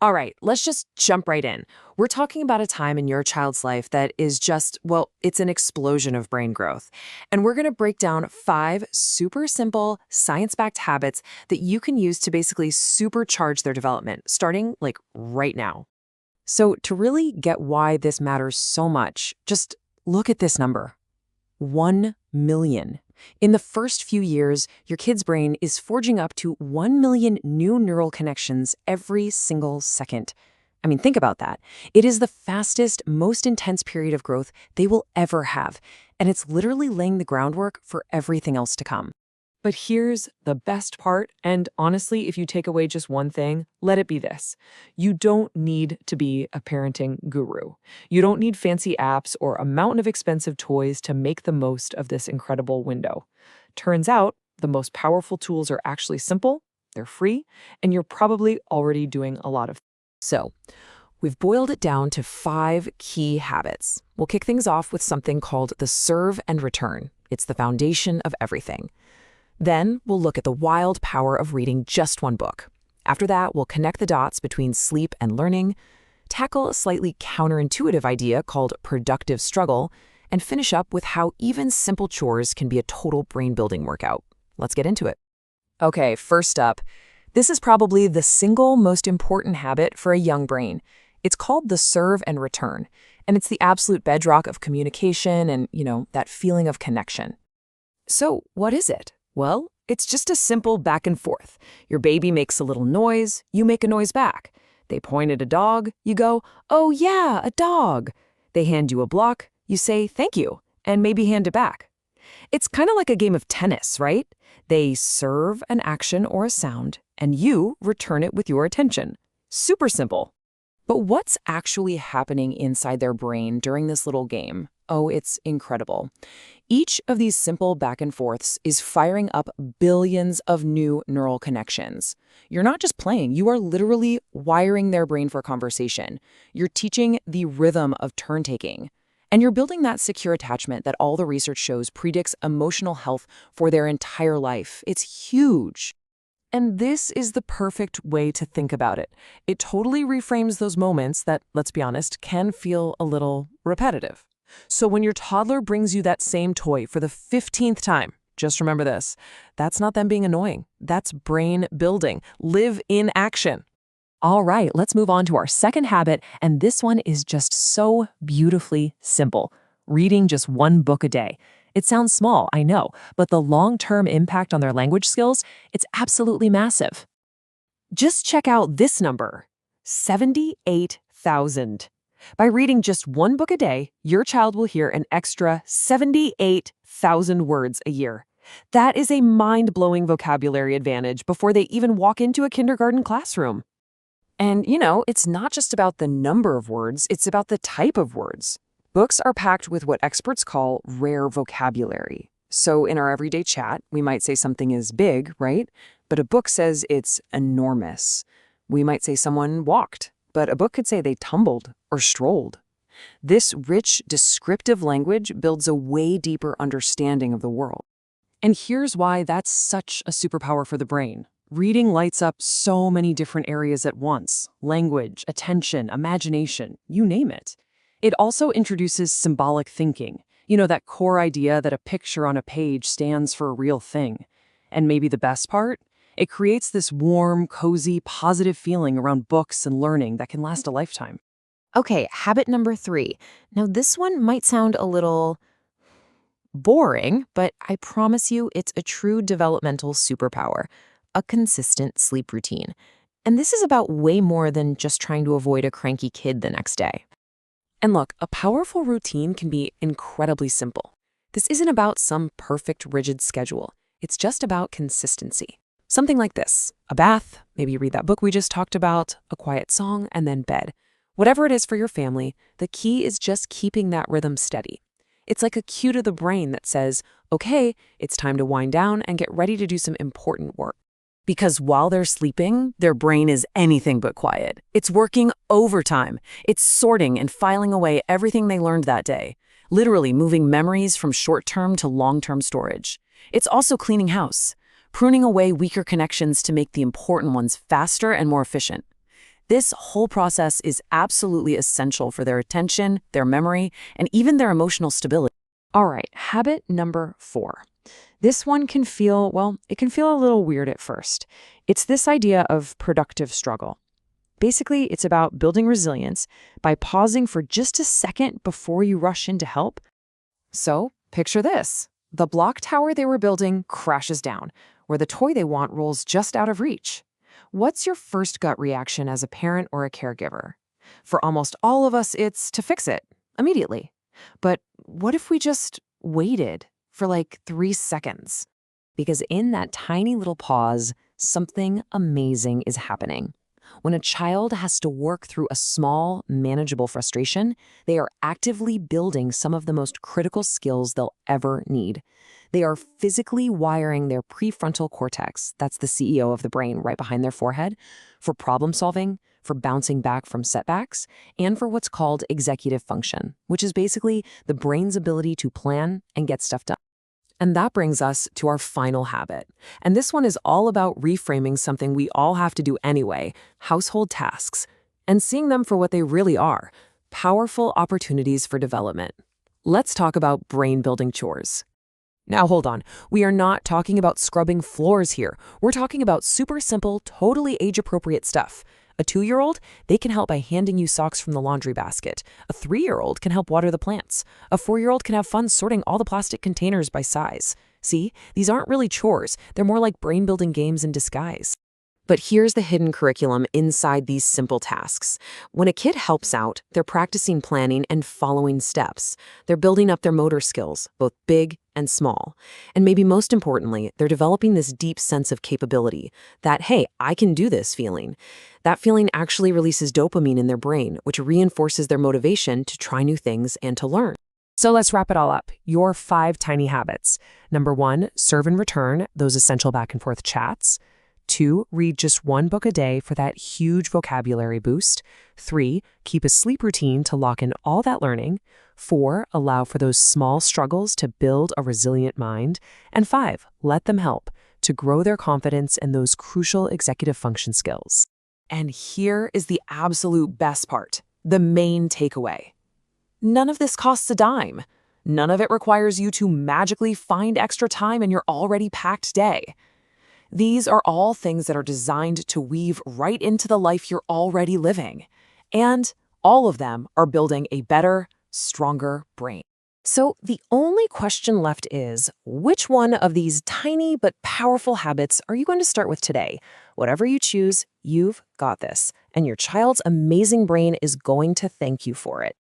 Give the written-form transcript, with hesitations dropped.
All right, let's just jump right in. We're talking about a time in your child's life that is just, well, it's an explosion of brain growth. And we're going to break down 5 super simple, science-backed habits that you can use to basically supercharge their development, starting like right now. So to really get why this matters so much, just look at this number. 1 million. In the first few years, your kid's brain is forging up to 1 million new neural connections every single second. I mean, think about that. It is the fastest, most intense period of growth they will ever have, and it's literally laying the groundwork for everything else to come. But here's the best part, and honestly, if you take away just one thing, let it be this. You don't need to be a parenting guru. You don't need fancy apps or a mountain of expensive toys to make the most of this incredible window. Turns out, the most powerful tools are actually simple, they're free, and you're probably already doing a lot of. So, we've boiled it down to 5 key habits. We'll kick things off with something called the serve and return. It's the foundation of everything. Then we'll look at the wild power of reading just one book. After that, we'll connect the dots between sleep and learning, tackle a slightly counterintuitive idea called productive struggle, and finish up with how even simple chores can be a total brain-building workout. Let's get into it. Okay, first up, this is probably the single most important habit for a young brain. It's called the serve and return, and it's the absolute bedrock of communication and, that feeling of connection. So, what is it? Well, it's just a simple back and forth. Your baby makes a little noise, you make a noise back. They point at a dog, you go, "Oh yeah, a dog." They hand you a block, you say thank you, and maybe hand it back. It's kind of like a game of tennis, right? They serve an action or a sound, and you return it with your attention. Super simple. But what's actually happening inside their brain during this little game? Oh, it's incredible. Each of these simple back and forths is firing up billions of new neural connections. You're not just playing, you are literally wiring their brain for conversation. You're teaching the rhythm of turn-taking. And you're building that secure attachment that all the research shows predicts emotional health for their entire life. It's huge. And this is the perfect way to think about it. It totally reframes those moments that, let's be honest, can feel a little repetitive. So when your toddler brings you that same toy for the 15th time, just remember this. That's not them being annoying. That's brain building. Live in action. All right, let's move on to our second habit, and this one is just so beautifully simple. Reading just one book a day. It sounds small, I know, but the long-term impact on their language skills, it's absolutely massive. Just check out this number, 78,000. By reading just one book a day, your child will hear an extra 78,000 words a year. That is a mind-blowing vocabulary advantage before they even walk into a kindergarten classroom. And, it's not just about the number of words, it's about the type of words. Books are packed with what experts call rare vocabulary. So in our everyday chat, we might say something is big, right? But a book says it's enormous. We might say someone walked, but a book could say they tumbled or strolled. This rich, descriptive language builds a way deeper understanding of the world. And here's why that's such a superpower for the brain. Reading lights up so many different areas at once: language, attention, imagination, you name it. It also introduces symbolic thinking, that core idea that a picture on a page stands for a real thing. And maybe the best part? It creates this warm, cozy, positive feeling around books and learning that can last a lifetime. Okay, habit number 3. Now, this one might sound a little boring, but I promise you it's a true developmental superpower: a consistent sleep routine. And this is about way more than just trying to avoid a cranky kid the next day. And look, a powerful routine can be incredibly simple. This isn't about some perfect, rigid schedule. It's just about consistency. Something like this: a bath, maybe read that book we just talked about, a quiet song, and then bed. Whatever it is for your family, the key is just keeping that rhythm steady. It's like a cue to the brain that says, okay, it's time to wind down and get ready to do some important work. Because while they're sleeping, their brain is anything but quiet. It's working overtime. It's sorting and filing away everything they learned that day, literally moving memories from short-term to long-term storage. It's also cleaning house, pruning away weaker connections to make the important ones faster and more efficient. This whole process is absolutely essential for their attention, their memory, and even their emotional stability. All right, habit number 4. This one can feel, well, it can feel a little weird at first. It's this idea of productive struggle. Basically, it's about building resilience by pausing for just a second before you rush in to help. So, picture this. The block tower they were building crashes down, where the toy they want rolls just out of reach. What's your first gut reaction as a parent or a caregiver? For almost all of us, it's to fix it immediately. But what if we just waited for like 3 seconds? Because in that tiny little pause, something amazing is happening. When a child has to work through a small, manageable frustration, they are actively building some of the most critical skills they'll ever need. They are physically wiring their prefrontal cortex, that's the CEO of the brain right behind their forehead, for problem solving, for bouncing back from setbacks, and for what's called executive function, which is basically the brain's ability to plan and get stuff done. And that brings us to our final habit. And this one is all about reframing something we all have to do anyway, household tasks, and seeing them for what they really are, powerful opportunities for development. Let's talk about brain-building chores. Now hold on, we are not talking about scrubbing floors here. We're talking about super simple, totally age-appropriate stuff. A 2-year-old, they can help by handing you socks from the laundry basket. A 3-year-old can help water the plants. A 4-year-old can have fun sorting all the plastic containers by size. See, these aren't really chores. They're more like brain-building games in disguise. But here's the hidden curriculum inside these simple tasks. When a kid helps out, they're practicing planning and following steps. They're building up their motor skills, both big and small. And maybe most importantly, they're developing this deep sense of capability, that, hey, I can do this feeling. That feeling actually releases dopamine in their brain, which reinforces their motivation to try new things and to learn. So let's wrap it all up. Your 5 tiny habits. Number 1, serve and return those essential back and forth chats. 2, read just 1 book a day for that huge vocabulary boost. 3, keep a sleep routine to lock in all that learning. 4, allow for those small struggles to build a resilient mind. And 5, let them help to grow their confidence and those crucial executive function skills. And here is the absolute best part, the main takeaway. None of this costs a dime. None of it requires you to magically find extra time in your already packed day. These are all things that are designed to weave right into the life you're already living. And all of them are building a better, stronger brain. So the only question left is, which one of these tiny but powerful habits are you going to start with today? Whatever you choose, you've got this. And your child's amazing brain is going to thank you for it.